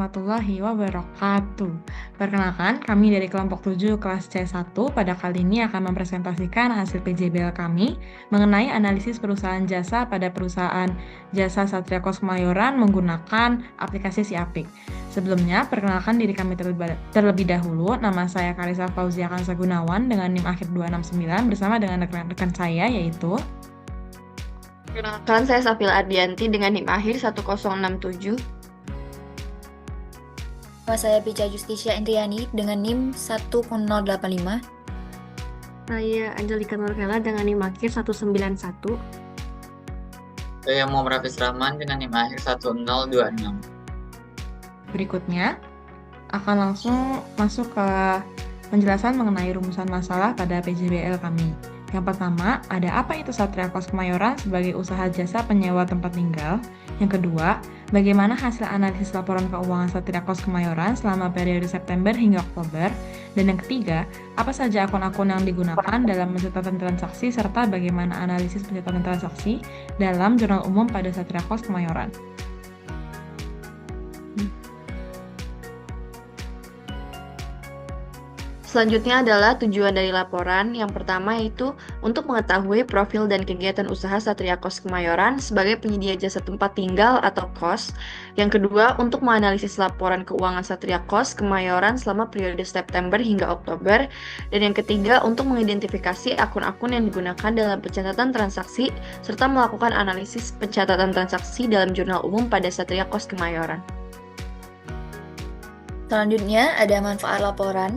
warahmatullahi wabarakatuh. Perkenalkan, kami dari kelompok 7 kelas C1 pada kali ini akan mempresentasikan hasil PJBL kami mengenai analisis perusahaan jasa pada perusahaan jasa Satria Kos Kemayoran menggunakan aplikasi Siapik. Sebelumnya, perkenalkan diri kami terlebih dahulu. Nama saya Karisa Fauzia Kansa Gunawan dengan NIM akhir 269 bersama dengan rekan-rekan saya yaitu Perkenalkan, saya Safila Ardianti dengan NIM akhir 1067. Nama saya Pica Justisya Indriani dengan NIM 1085. Saya Angelika Nurkela dengan NIM akhir 191. Saya Muhammad Hafiz Rahman dengan NIM akhir 1026. berikutnya. Akan langsung masuk ke penjelasan mengenai rumusan masalah pada PJBL kami. Yang pertama, ada apa itu Satria Kos Kemayoran sebagai usaha jasa penyewa tempat tinggal. Yang kedua, bagaimana hasil analisis laporan keuangan Satria Kos Kemayoran selama periode September hingga Oktober. Dan yang ketiga, apa saja akun-akun yang digunakan dalam pencatatan transaksi serta bagaimana analisis pencatatan transaksi dalam jurnal umum pada Satria Kos Kemayoran. Selanjutnya adalah tujuan dari laporan. Yang pertama yaitu untuk mengetahui profil dan kegiatan usaha Satria Kos Kemayoran sebagai penyedia jasa tempat tinggal atau kos. Yang kedua, untuk menganalisis laporan keuangan Satria Kos Kemayoran selama periode September hingga Oktober. Dan yang ketiga, untuk mengidentifikasi akun-akun yang digunakan dalam pencatatan transaksi serta melakukan analisis pencatatan transaksi dalam jurnal umum pada Satria Kos Kemayoran. Selanjutnya ada manfaat laporan.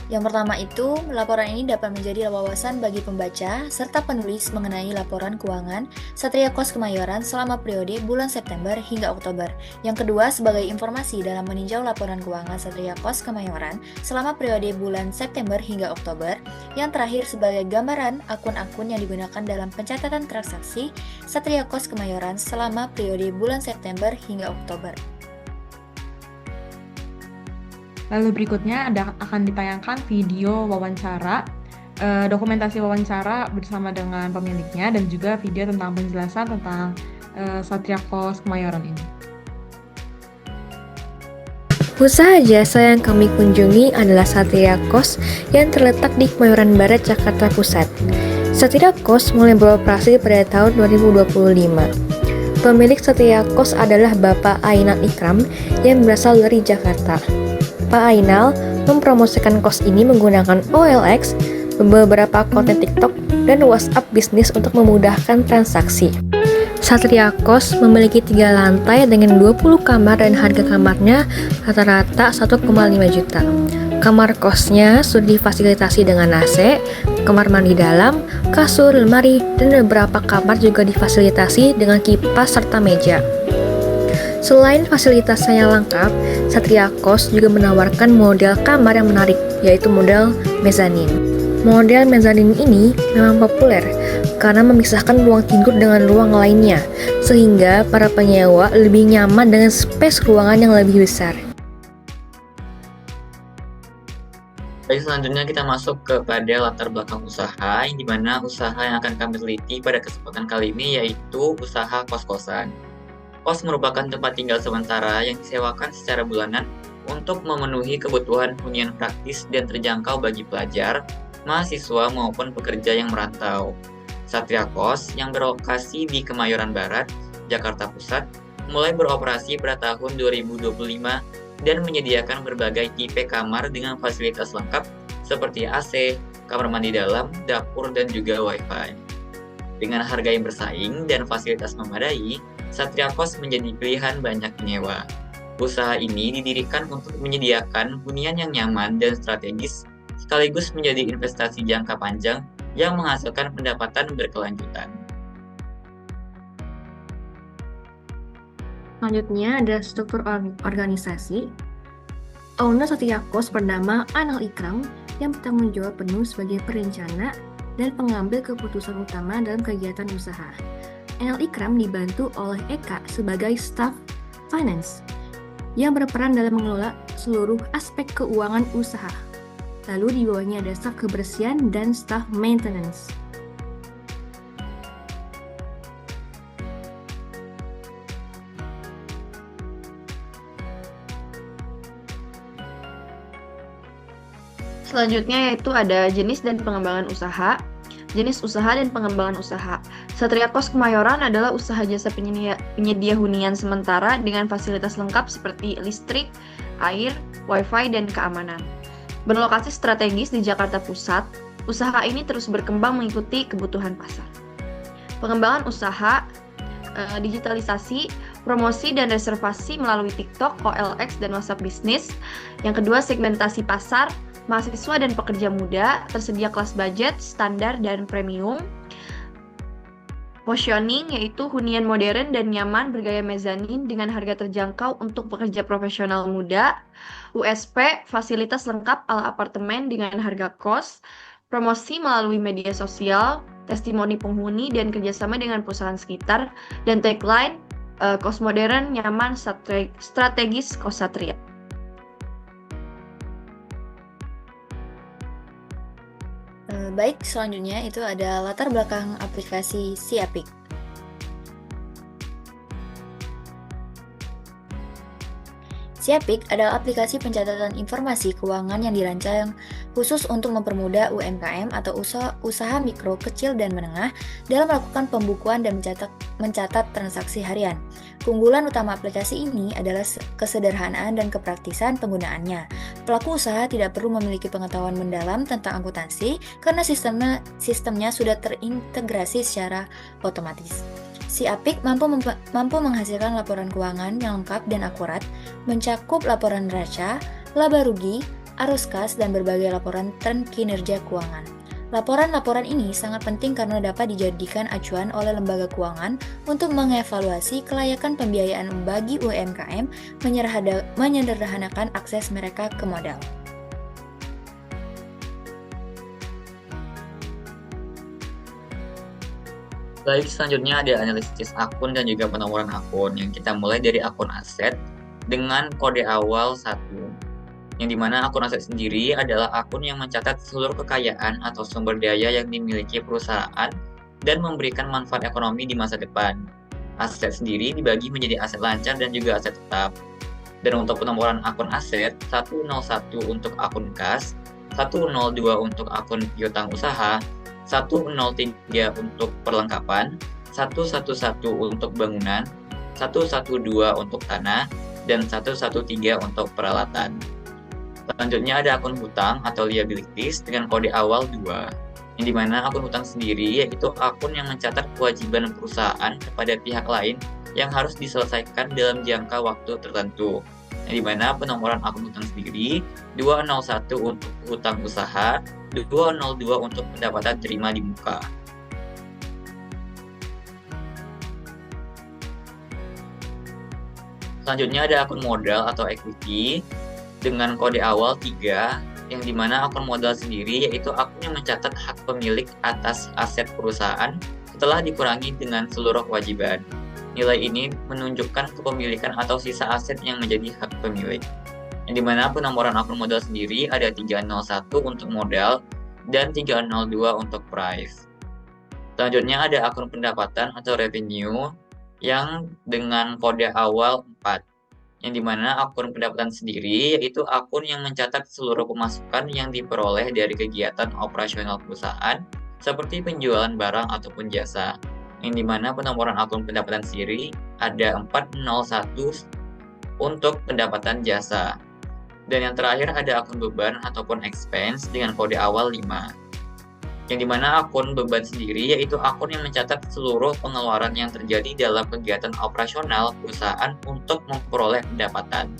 Yang pertama itu, laporan ini dapat menjadi wawasan bagi pembaca serta penulis mengenai laporan keuangan Satria Kos Kemayoran selama periode bulan September hingga Oktober. Yang kedua, sebagai informasi dalam meninjau laporan keuangan Satria Kos Kemayoran selama periode bulan September hingga Oktober. Yang terakhir, sebagai gambaran akun-akun yang digunakan dalam pencatatan transaksi Satria Kos Kemayoran selama periode bulan September hingga Oktober. Lalu berikutnya akan ditayangkan video wawancara, dokumentasi wawancara bersama dengan pemiliknya dan juga video tentang penjelasan tentang Satria Kos Kemayoran ini. Usaha jasa yang kami kunjungi adalah Satria Kos yang terletak di Kemayoran Barat, Jakarta Pusat. Satria Kos mulai beroperasi pada tahun 2025. Pemilik Satria Kos adalah Bapak Ainal Ikram yang berasal dari Jakarta. Pak Ainal mempromosikan kos ini menggunakan OLX, beberapa konten TikTok, dan WhatsApp bisnis untuk memudahkan transaksi. Satria Kos memiliki 3 lantai dengan 20 kamar dan harga kamarnya rata-rata 1,5 juta. Kamar kosnya sudah difasilitasi dengan AC, kamar mandi dalam, kasur, lemari, dan beberapa kamar juga difasilitasi dengan kipas serta meja. Selain fasilitasnya yang lengkap, Satria Kos juga menawarkan model kamar yang menarik, yaitu model mezanin. Model mezanin ini memang populer karena memisahkan ruang tidur dengan ruang lainnya, sehingga para penyewa lebih nyaman dengan space ruangan yang lebih besar. Baik, selanjutnya kita masuk kepada latar belakang usaha, yang dimana usaha yang akan kami teliti pada kesempatan kali ini yaitu usaha kos-kosan. Kos merupakan tempat tinggal sementara yang disewakan secara bulanan untuk memenuhi kebutuhan hunian praktis dan terjangkau bagi pelajar, mahasiswa maupun pekerja yang merantau. Satria Kos yang berlokasi di Kemayoran Barat, Jakarta Pusat, mulai beroperasi pada tahun 2025 dan menyediakan berbagai tipe kamar dengan fasilitas lengkap seperti AC, kamar mandi dalam, dapur, dan juga Wi-Fi. Dengan harga yang bersaing dan fasilitas memadai, Satria Kos menjadi pilihan banyak penyewa. Usaha ini didirikan untuk menyediakan hunian yang nyaman dan strategis, sekaligus menjadi investasi jangka panjang yang menghasilkan pendapatan berkelanjutan. Selanjutnya ada struktur organisasi. Owner Satria Kos bernama Ainal Ikram yang bertanggung jawab penuh sebagai perencana dan pengambil keputusan utama dalam kegiatan usaha. Ainal Ikram dibantu oleh Eka sebagai staf finance yang berperan dalam mengelola seluruh aspek keuangan usaha. Lalu di bawahnya ada staf kebersihan dan staf maintenance. Selanjutnya yaitu ada jenis dan pengembangan usaha. Jenis usaha dan pengembangan usaha. Satria Kos Kemayoran adalah usaha jasa penyedia hunian sementara dengan fasilitas lengkap seperti listrik, air, wifi, dan keamanan. Berlokasi strategis di Jakarta Pusat, usaha ini terus berkembang mengikuti kebutuhan pasar. Pengembangan usaha, digitalisasi, promosi dan reservasi melalui TikTok, OLX, dan WhatsApp Bisnis. Yang kedua, segmentasi pasar, mahasiswa dan pekerja muda, tersedia kelas budget, standar, dan premium. Positioning yaitu hunian modern dan nyaman bergaya mezanin dengan harga terjangkau untuk pekerja profesional muda. USP, fasilitas lengkap ala apartemen dengan harga kos. Promosi melalui media sosial, testimoni penghuni, dan kerjasama dengan perusahaan sekitar. Dan tagline, kos modern, nyaman, strategis, kos Satria. Baik, selanjutnya itu ada latar belakang aplikasi Siapik. Siapik adalah aplikasi pencatatan informasi keuangan yang dirancang khusus untuk mempermudah UMKM atau usaha mikro, kecil, dan menengah dalam melakukan pembukuan dan mencatat transaksi harian. Keunggulan utama aplikasi ini adalah kesederhanaan dan kepraktisan penggunaannya. Pelaku usaha tidak perlu memiliki pengetahuan mendalam tentang akuntansi karena sistemnya sudah terintegrasi secara otomatis. Siapik mampu menghasilkan laporan keuangan yang lengkap dan akurat, mencakup laporan neraca, laba rugi, arus kas, dan berbagai laporan tren kinerja keuangan. Laporan-laporan ini sangat penting karena dapat dijadikan acuan oleh lembaga keuangan untuk mengevaluasi kelayakan pembiayaan bagi UMKM, menyederhanakan akses mereka ke modal. Baik, selanjutnya ada analisis akun dan juga penomoran akun yang kita mulai dari akun aset dengan kode awal 1, yang dimana akun aset sendiri adalah akun yang mencatat seluruh kekayaan atau sumber daya yang dimiliki perusahaan dan memberikan manfaat ekonomi di masa depan. Aset sendiri dibagi menjadi aset lancar dan juga aset tetap. Dan untuk penomoran akun aset, 101 untuk akun kas, 102 untuk akun piutang usaha, 103 untuk perlengkapan, 111 untuk bangunan, 112 untuk tanah, dan 113 untuk peralatan. Selanjutnya ada akun hutang atau liabilities dengan kode awal 2, yang dimana akun hutang sendiri yaitu akun yang mencatat kewajiban perusahaan kepada pihak lain yang harus diselesaikan dalam jangka waktu tertentu. Yang dimana penomoran akun hutang sendiri 201 untuk hutang usaha, 202 untuk pendapatan terima di muka. Selanjutnya ada akun modal atau equity dengan kode awal 3, yang dimana akun modal sendiri yaitu akun yang mencatat hak pemilik atas aset perusahaan setelah dikurangi dengan seluruh kewajiban. Nilai ini menunjukkan kepemilikan atau sisa aset yang menjadi hak pemilik. Yang dimana penomoran akun modal sendiri ada 301 untuk modal dan 302 untuk price. Selanjutnya ada akun pendapatan atau revenue yang dengan kode awal 4, yang dimana akun pendapatan sendiri yaitu akun yang mencatat seluruh pemasukan yang diperoleh dari kegiatan operasional perusahaan seperti penjualan barang ataupun jasa. Yang dimana penomoran akun pendapatan sendiri ada 401 untuk pendapatan jasa. Dan yang terakhir ada akun beban ataupun expense dengan kode awal 5. Yang dimana akun beban sendiri yaitu akun yang mencatat seluruh pengeluaran yang terjadi dalam kegiatan operasional perusahaan untuk memperoleh pendapatan.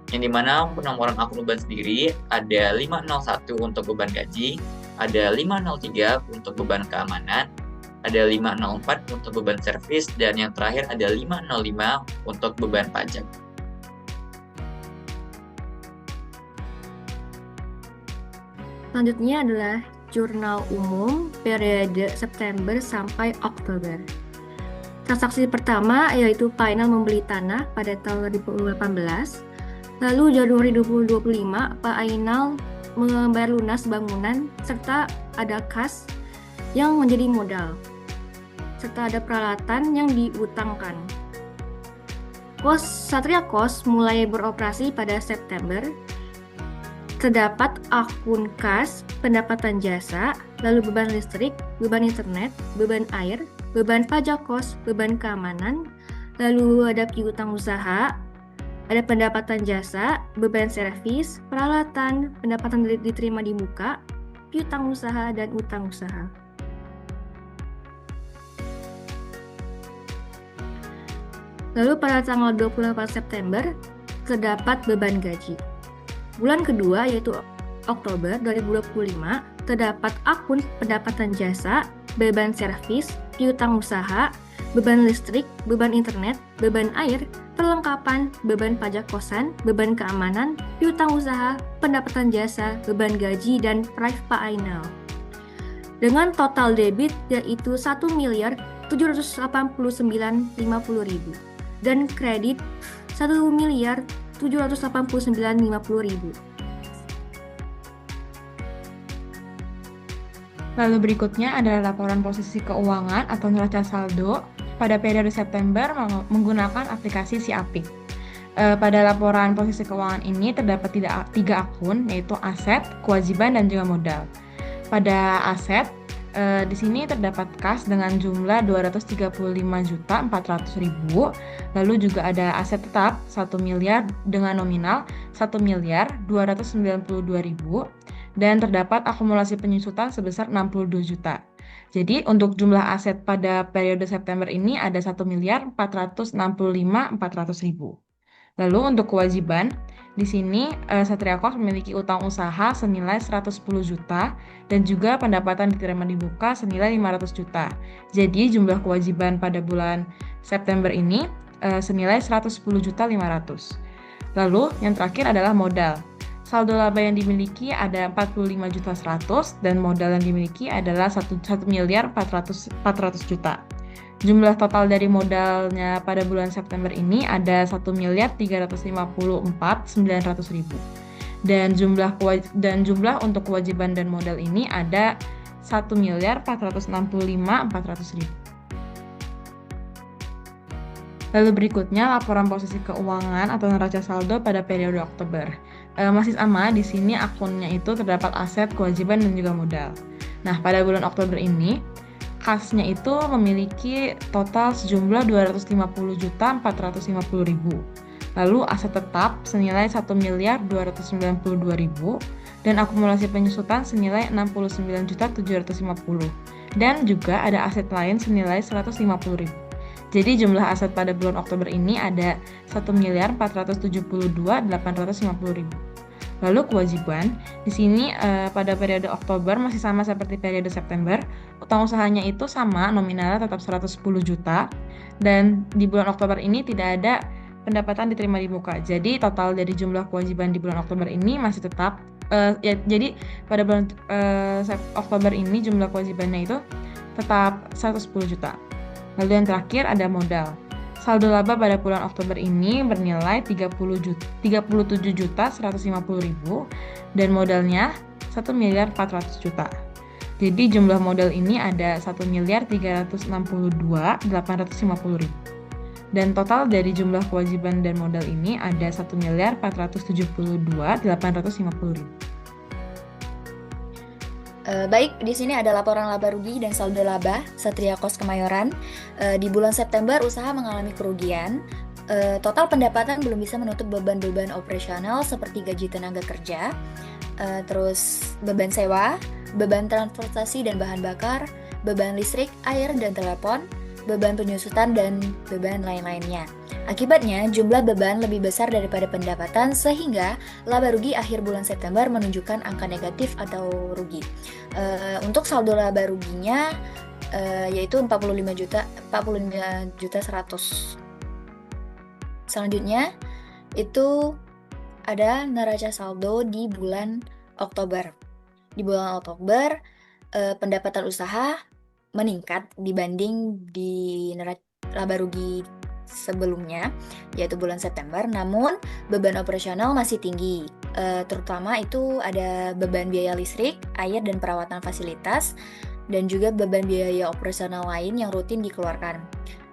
Yang dimana penomoran akun beban sendiri ada 501 untuk beban gaji, ada 503 untuk beban keamanan, ada 504 untuk beban servis, dan yang terakhir ada 505 untuk beban pajak. Selanjutnya adalah jurnal umum periode September sampai Oktober. Transaksi pertama yaitu final membeli tanah pada tahun 2018. Lalu Januari 2025 Pak Ainal membayar lunas bangunan serta ada kas yang menjadi modal, serta ada peralatan yang diutangkan. Satria Kos mulai beroperasi pada September. terdapat akun kas, pendapatan jasa, lalu beban listrik, beban internet, beban air, beban pajak kos, beban keamanan, lalu ada piutang usaha, ada pendapatan jasa, beban servis, peralatan, pendapatan diterima di muka, piutang usaha, dan utang usaha. Lalu pada tanggal 28 September, terdapat beban gaji. Bulan kedua yaitu Oktober 2025, terdapat akun pendapatan jasa, beban servis, piutang usaha, beban listrik, beban internet, beban air, perlengkapan, beban pajak kosan, beban keamanan, piutang usaha, pendapatan jasa, beban gaji, dan Privpa Ainal. Dengan total debit yaitu 1.789.050.000 dan kredit 1.789.050.000. Lalu berikutnya adalah laporan posisi keuangan atau neraca saldo pada periode September menggunakan aplikasi Siapik. Pada laporan posisi keuangan ini terdapat tiga akun, yaitu aset, kewajiban, dan juga modal. Pada aset, di sini terdapat kas dengan jumlah 235.400.000, lalu juga ada aset tetap 1 miliar dengan nominal 1.292.000, dan terdapat akumulasi penyusutan sebesar 62 juta. Jadi untuk jumlah aset pada periode September ini ada 1.465.400.000. Lalu untuk kewajiban, di sini Satria Kos memiliki utang usaha senilai 110 juta dan juga pendapatan diterima di muka senilai 500 juta. Jadi jumlah kewajiban pada bulan September ini senilai 110.500.000. Lalu yang terakhir adalah modal. Saldo laba yang dimiliki ada 45.100.000 dan modal yang dimiliki adalah 1.400.000.000. Jumlah total dari modalnya pada bulan September ini ada 1.354.900.000. Dan jumlah untuk kewajiban dan modal ini ada 1.465.400.000. Lalu berikutnya laporan posisi keuangan atau neraca saldo pada periode Oktober. Masih sama, di sini akunnya itu terdapat aset, kewajiban, dan juga modal. Nah, pada bulan Oktober ini, kasnya itu memiliki total sejumlah 250.450.000. Lalu aset tetap senilai 1.292.000 dan akumulasi penyusutan senilai 69.750.000. Dan juga ada aset lain senilai 150.000. Jadi jumlah aset pada bulan Oktober ini ada 1.472.850.000. Lalu kewajiban, di sini pada periode Oktober masih sama seperti periode September. Utang usahanya itu sama, nominalnya tetap 110 juta. Dan di bulan Oktober ini tidak ada pendapatan diterima di muka. Jadi total dari jumlah kewajiban di bulan Oktober ini masih tetap. Jadi pada bulan Oktober ini jumlah kewajibannya itu tetap 110 juta. Lalu yang terakhir ada modal. Saldo laba pada bulan Oktober ini bernilai 37.150.000 dan modalnya 1.400.000.000. Jadi jumlah modal ini ada 1.362.850.000. Dan total dari jumlah kewajiban dan modal ini ada 1.472.850.000. Baik, di sini ada laporan laba rugi dan saldo laba Satria Kos Kemayoran. Di bulan September usaha mengalami kerugian. Total pendapatan belum bisa menutup beban-beban operasional seperti gaji tenaga kerja, terus beban sewa, beban transportasi dan bahan bakar, beban listrik, air dan telepon, beban penyusutan dan beban lain-lainnya. Akibatnya, jumlah beban lebih besar daripada pendapatan sehingga laba rugi akhir bulan September menunjukkan angka negatif atau rugi. Untuk saldo laba ruginya yaitu 45.100.000. Selanjutnya itu ada neraca saldo di bulan Oktober. Di bulan Oktober pendapatan usaha meningkat dibanding di laba rugi sebelumnya, yaitu bulan September, namun beban operasional masih tinggi, terutama itu ada beban biaya listrik, air, dan perawatan fasilitas, dan juga beban biaya operasional lain yang rutin dikeluarkan.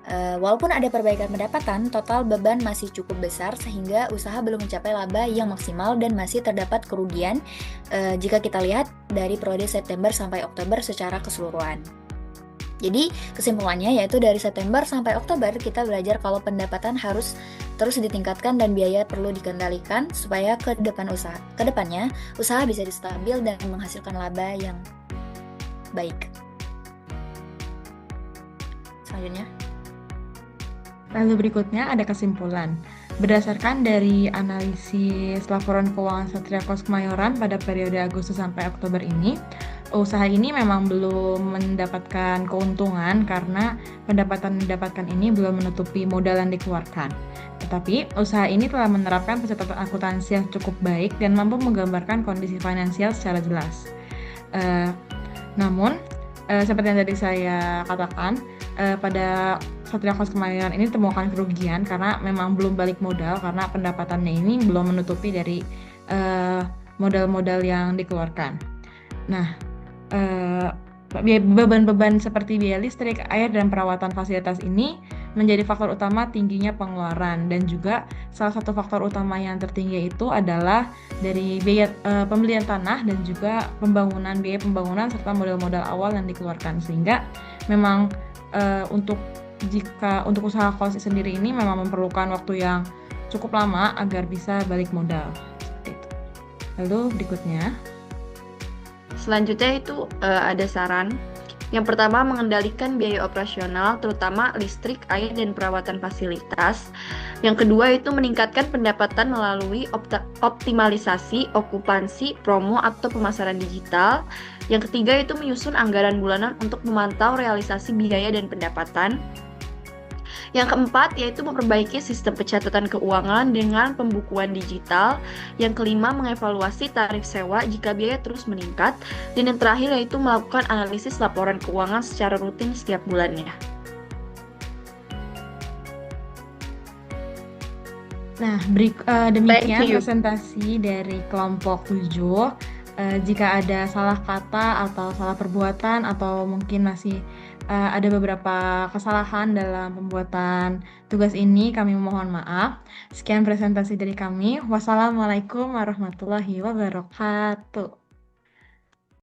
Walaupun ada perbaikan pendapatan, total beban masih cukup besar sehingga usaha belum mencapai laba yang maksimal dan masih terdapat kerugian jika kita lihat dari periode September sampai Oktober secara keseluruhan. Jadi kesimpulannya yaitu dari September sampai Oktober kita belajar kalau pendapatan harus terus ditingkatkan dan biaya perlu dikendalikan supaya kedepannya usaha bisa stabil dan menghasilkan laba yang baik. Selanjutnya. Lalu berikutnya ada kesimpulan. Berdasarkan dari analisis laporan keuangan Satria Kos Kemayoran pada periode Agustus sampai Oktober ini, usaha ini memang belum mendapatkan keuntungan karena pendapatan yang didapatkan ini belum menutupi modal yang dikeluarkan. Tetapi, usaha ini telah menerapkan pencatatan akuntansi yang cukup baik dan mampu menggambarkan kondisi finansial secara jelas. Namun, seperti yang tadi saya katakan, pada Satria Kos Kemayoran ini temukan kerugian karena memang belum balik modal karena pendapatannya ini belum menutupi dari modal-modal yang dikeluarkan. Nah, beban-beban seperti biaya listrik, air, dan perawatan fasilitas ini menjadi faktor utama tingginya pengeluaran, dan juga salah satu faktor utama yang tertinggi itu adalah dari biaya pembelian tanah dan juga biaya pembangunan serta modal-modal awal yang dikeluarkan, sehingga memang untuk usaha kos sendiri ini memang memerlukan waktu yang cukup lama agar bisa balik modal. Seperti itu. Lalu berikutnya. Selanjutnya itu ada saran. Yang pertama, mengendalikan biaya operasional, terutama listrik, air, dan perawatan fasilitas. Yang kedua itu meningkatkan pendapatan melalui optimalisasi, okupansi, promo, atau pemasaran digital. Yang ketiga itu menyusun anggaran bulanan untuk memantau realisasi biaya dan pendapatan. Yang keempat yaitu memperbaiki sistem pencatatan keuangan dengan pembukuan digital. Yang kelima, mengevaluasi tarif sewa jika biaya terus meningkat. Dan yang terakhir yaitu melakukan analisis laporan keuangan secara rutin setiap bulannya. Nah, demikian presentasi dari kelompok 7. Jika ada salah kata atau salah perbuatan atau mungkin masih ada beberapa kesalahan dalam pembuatan tugas ini, kami mohon maaf. Sekian presentasi dari kami. Wassalamualaikum warahmatullahi wabarakatuh.